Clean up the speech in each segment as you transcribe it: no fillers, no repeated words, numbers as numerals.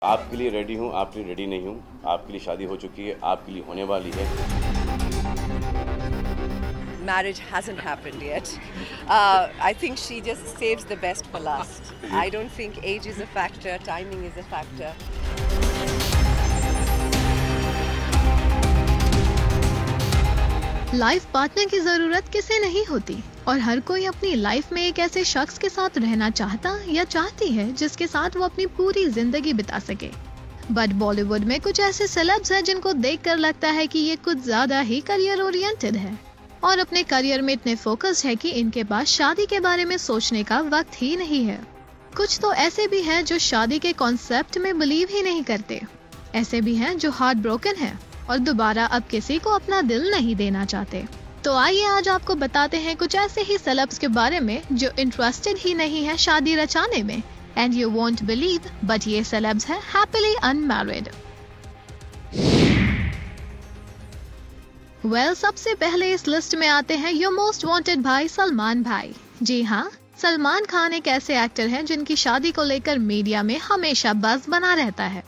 आपके लिए रेडी हूँ, आपके लिए रेडी नहीं हूँ। आपके लिए शादी हो चुकी है, आपके लिए होने वाली है। Marriage hasn't happened yet. I think she just saves the best for last. I don't think age is a factor, timing is a factor. Life partner की जरूरत किसे नहीं होती और हर कोई अपनी लाइफ में एक ऐसे शख्स के साथ रहना चाहता या चाहती है जिसके साथ वो अपनी पूरी जिंदगी बिता सके। बट बॉलीवुड में कुछ ऐसे सेलेब्स हैं जिनको देखकर लगता है कि ये कुछ ज्यादा ही करियर ओरिएंटेड है और अपने करियर में इतने फोकस्ड है कि इनके पास शादी के बारे में सोचने का वक्त ही नहीं है। कुछ तो ऐसे भी हैं जो शादी के कॉन्सेप्ट में बिलीव ही नहीं करते। ऐसे भी हैं जो हार्ट ब्रोकन है और दोबारा अब किसी को अपना दिल नहीं देना चाहते। तो आइए आज आपको बताते हैं कुछ ऐसे ही सेलेब्स के बारे में जो इंटरेस्टेड ही नहीं है शादी रचाने में। And you won't believe but ये सेलेब्स है हैप्पीली अनमैरिड। वेल, सबसे पहले इस लिस्ट में आते हैं योर मोस्ट वांटेड भाई सलमान भाई। जी हाँ, सलमान खान एक ऐसे एक्टर हैं जिनकी शादी को लेकर मीडिया में हमेशा बज़ बना रहता है।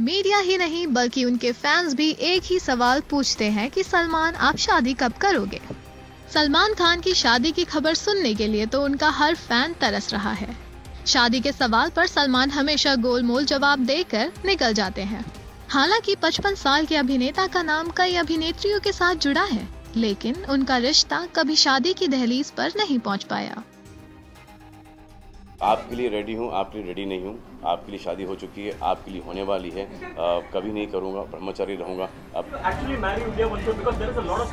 मीडिया ही नहीं बल्कि उनके फैंस भी एक ही सवाल पूछते हैं कि सलमान आप शादी कब करोगे। सलमान खान की शादी की खबर सुनने के लिए तो उनका हर फैन तरस रहा है। शादी के सवाल पर सलमान हमेशा गोलमोल जवाब देकर निकल जाते हैं। हालांकि 55 साल के अभिनेता का नाम कई अभिनेत्रियों के साथ जुड़ा है, लेकिन उनका रिश्ता कभी शादी की दहलीज पर नहीं पहुंच पाया। आपके लिए रेडी हूँ, आपके लिए रेडी नहीं हूँ। आपके लिए शादी हो चुकी है, आपके लिए होने वाली है। कभी नहीं करूँगा, ब्रह्मचारी रहूँगा। अब actually marry India one should because there is a lot of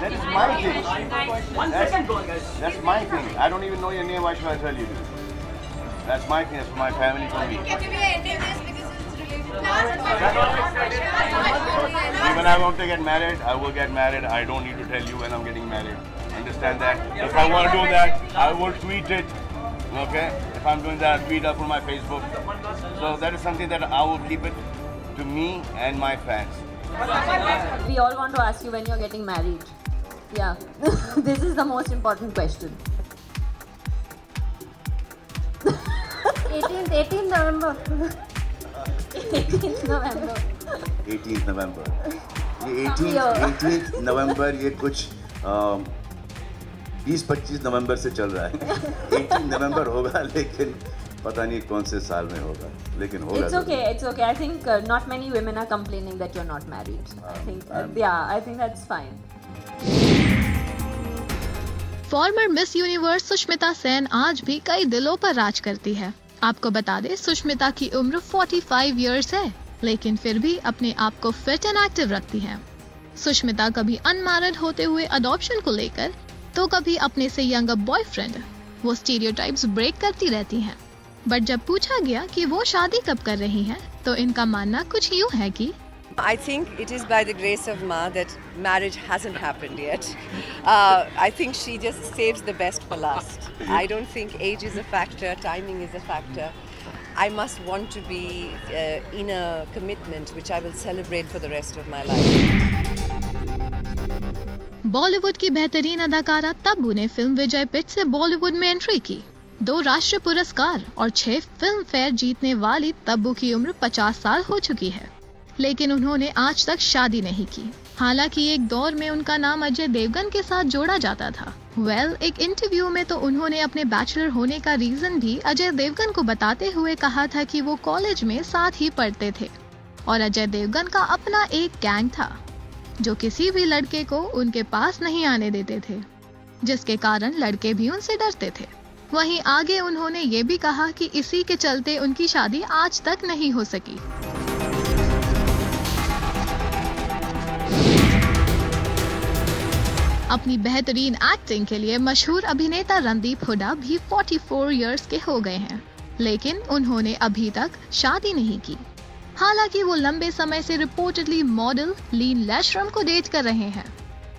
That is my thing. One second, go guys. That's my thing. I don't even know your name. Why should I tell you? That's my thing. That's for my family. For me. Can we end this because it's related? When I want to get married, I will get married. I don't need to tell you when I'm getting married. Understand that? If I want to do that, I will tweet it. Okay? If I'm doing that, I'll tweet up on my Facebook. So that is something that I will keep it to me and my fans. We all want to ask you when you're getting married. Yeah, this is the most important question. 18th November. 18th November. 18th November. ये 18th November ये कुछ 20-25 नवंबर से चल रहा है। 18 नवंबर होगा लेकिन पता नहीं कौन से साल में होगा, लेकिन होगा। It's okay, it's okay. I think not many women are complaining that you're not married. I think that's fine. Farmer miss universe Sushmita Sen आज भी कई दिलों पर राज करती है। आपको बता दें, सुष्मिता की उम्र 45 इयर्स है, लेकिन फिर भी अपने आप को फिट एंड एक्टिव रखती है। सुष्मिता कभी अनमैरिड होते हुए अडॉप्शन को लेकर तो कभी अपने से यंगर बॉयफ्रेंड, वो स्टीरियोटाइप्स ब्रेक करती रहती हैं। बट जब पूछा गया कि वो शादी कब कर रही हैं, तो इनका मानना कुछ यूँ है कि I think it is by the grace of Ma that marriage hasn't happened yet. I think she just saves the best for last. I don't think age is a factor, timing is a factor. I must want to be in a commitment which I will celebrate for the rest of my life. Bollywood की बेहतरीन अदाकारा तब्बू ने film विजय पिट से बॉलीवुड में entry की। 2 राष्ट्रीय पुरस्कार और 6 फिल्म फेयर जीतने वाली तब्बू की उम्र 50 साल हो चुकी है, लेकिन उन्होंने आज तक शादी नहीं की। हालांकि एक दौर में उनका नाम अजय देवगन के साथ जोड़ा जाता था। एक इंटरव्यू में तो उन्होंने अपने बैचलर होने का रीजन भी अजय देवगन को बताते हुए कहा था कि वो कॉलेज में साथ ही पढ़ते थे और अजय देवगन का अपना एक गैंग था जो किसी भी लड़के को उनके पास नहीं आने देते थे, जिसके कारण लड़के भी उनसे डरते थे। वहीं आगे उन्होंने ये भी कहा कि इसी के चलते उनकी शादी आज तक नहीं हो सकी। अपनी बेहतरीन एक्टिंग के लिए मशहूर अभिनेता रणदीप हुड्डा भी 44 इयर्स के हो गए हैं, लेकिन उन्होंने अभी तक शादी नहीं की। हालांकि वो लंबे समय से रिपोर्टेडली मॉडल लीन लैशरम को डेट कर रहे हैं।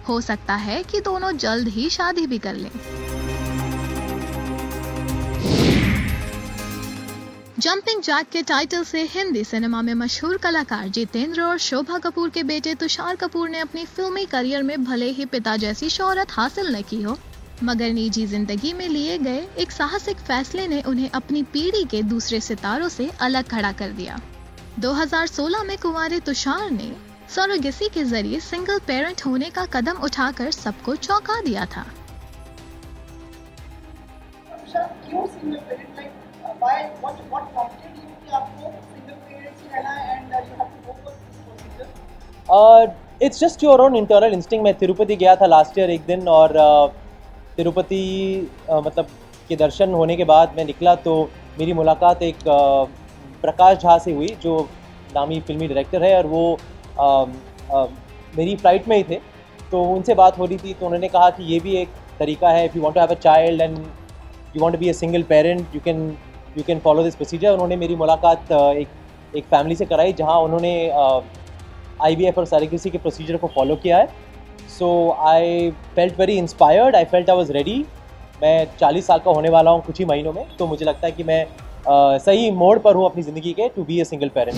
हो सकता है कि दोनों जल्द ही शादी भी कर लें। जंपिंग जैक के टाइटल से हिंदी सिनेमा में मशहूर कलाकार जितेंद्र और शोभा कपूर के बेटे तुषार कपूर ने अपनी फिल्मी करियर में भले ही पिता जैसी शोहरत हासिल न की हो, मगर निजी जिंदगी में लिए गए एक साहसिक फैसले ने उन्हें अपनी पीढ़ी के दूसरे सितारों से अलग खड़ा कर दिया। 2016 में कुंवारे तुषार ने सरोगेसी के जरिए सिंगल पेरेंट होने का कदम उठाकर सबको चौंका दिया था। क्यों single parent, like why what prompted you कि आपको सिंगल पेरेंट ही रहना है and you have to go for this procedure? It's just your own internal instinct. मैं तिरुपति गया था लास्ट ईयर एक दिन, और तिरुपति मतलब के दर्शन होने के बाद मैं निकला तो मेरी मुलाकात एक प्रकाश झा से हुई, जो नामी फिल्मी डायरेक्टर है, और वो मेरी फ्लाइट में ही थे। तो उनसे बात हो रही थी, तो उन्होंने कहा कि ये भी एक तरीका है, if you want to have a child and you want to be a single parent, you can follow this procedure. उन्होंने मेरी मुलाकात एक फैमिली से कराई, जहाँ उन्होंने IVF और सरोगेसी के प्रोसीजर को फॉलो किया है। So I felt very inspired, I felt I was ready. मैं 40 साल का होने वाला हूँ कुछ ही महीनों में, तो मुझे लगता है कि मैं सही मोड़ पर हूँ अपनी ज़िंदगी के, to be a single parent.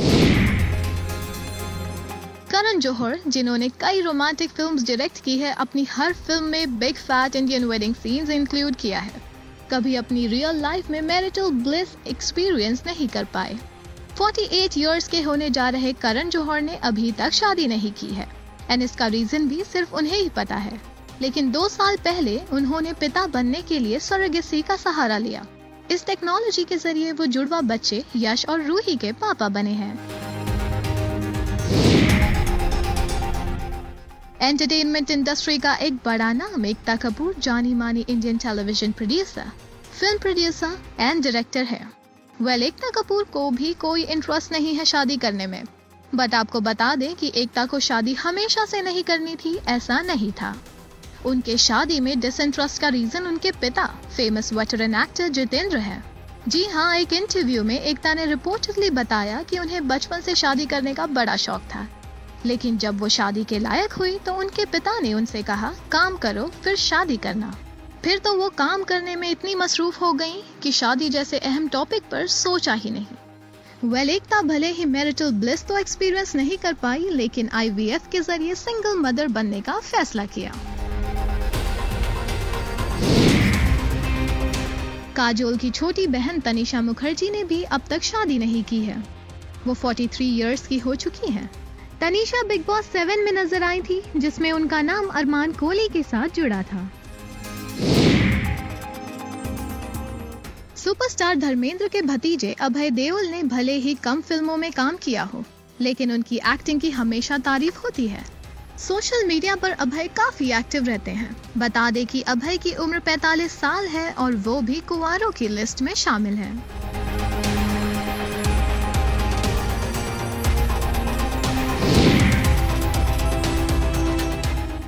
Karan Johar, जिन्होंने कई रोमांटिक फिल्म्स डायरेक्ट की है, अपनी हर फिल्म में big fat Indian wedding scenes include किया है। कभी अपनी रियल लाइफ में मैरिटल ब्लिस एक्सपीरियंस नहीं कर पाए। 48 इयर्स के होने जा रहे करण जौहर ने अभी तक शादी नहीं की है, एंड इसका रीजन भी सिर्फ उन्हें ही पता है। लेकिन 2 साल पहले उन्होंने पिता बनने के लिए सरोगेसी का सहारा लिया। इस टेक्नोलॉजी के जरिए वो जुड़वा बच्चे यश और रूही के पापा बने हैं। एंटरटेनमेंट इंडस्ट्री का एक बड़ा नाम एकता कपूर जानी मानी Indian television producer, film producer and director है। एकता कपूर को भी कोई इंटरेस्ट नहीं है शादी करने में, बट आपको बता दें कि एकता को शादी हमेशा से नहीं करनी थी, ऐसा नहीं था। उनके शादी में डिसइंटरेस्ट का रीजन उनके पिता फेमस वेटरन एक्टर जितेंद्र है। जी हाँ, एक इंटरव्यू में एकता ने रिपोर्टेडली बताया कि उन्हें बचपन से शादी करने का बड़ा शौक था, लेकिन जब वो शादी के लायक हुई तो उनके पिता ने उनसे कहा, काम करो फिर शादी करना। फिर तो वो काम करने में इतनी मसरूफ हो गई कि शादी जैसे अहम टॉपिक पर सोचा ही नहीं। एकता भले ही मैरिटल ब्लिस तो एक्सपीरियंस नहीं कर पाई, लेकिन IVF के जरिए सिंगल मदर बनने का फैसला किया। काजोल की छोटी बहन तनिषा मुखर्जी ने भी अब तक शादी नहीं की है। वो 43 इयर्स की हो चुकी हैं। तनिषा बिग बॉस 7 में नजर आई थी, जिसमें उनका नाम अरमान कोहली के साथ जुड़ा था। सुपरस्टार धर्मेंद्र के भतीजे अभय देओल ने भले ही कम फिल्मों में काम किया हो, लेकिन उनकी एक्टिंग की हमेशा तारीफ होती है। सोशल मीडिया पर अभय काफी एक्टिव रहते हैं। बता दें कि अभय की उम्र 45 साल है और वो भी कुंवारों की लिस्ट में शामिल है।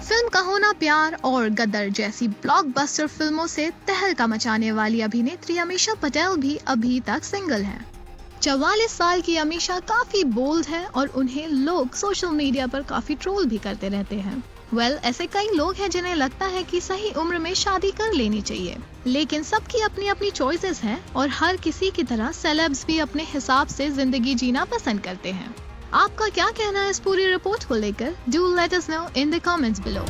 फिल्म कहो ना प्यार और गदर जैसी ब्लॉकबस्टर फिल्मों से तहलका मचाने वाली अभिनेत्री अमीषा पटेल भी अभी तक सिंगल है। 44 साल की अमीषा काफी बोल्ड है और उन्हें लोग सोशल मीडिया पर काफी ट्रोल भी करते रहते हैं। ऐसे कई लोग हैं जिन्हें लगता है कि सही उम्र में शादी कर लेनी चाहिए, लेकिन सबकी अपनी अपनी चॉइसेस हैं और हर किसी की तरह सेलेब्स भी अपने हिसाब से जिंदगी जीना पसंद करते हैं। आपका क्या कहना है इस पूरी रिपोर्ट को लेकर? Do let us know in the comments below.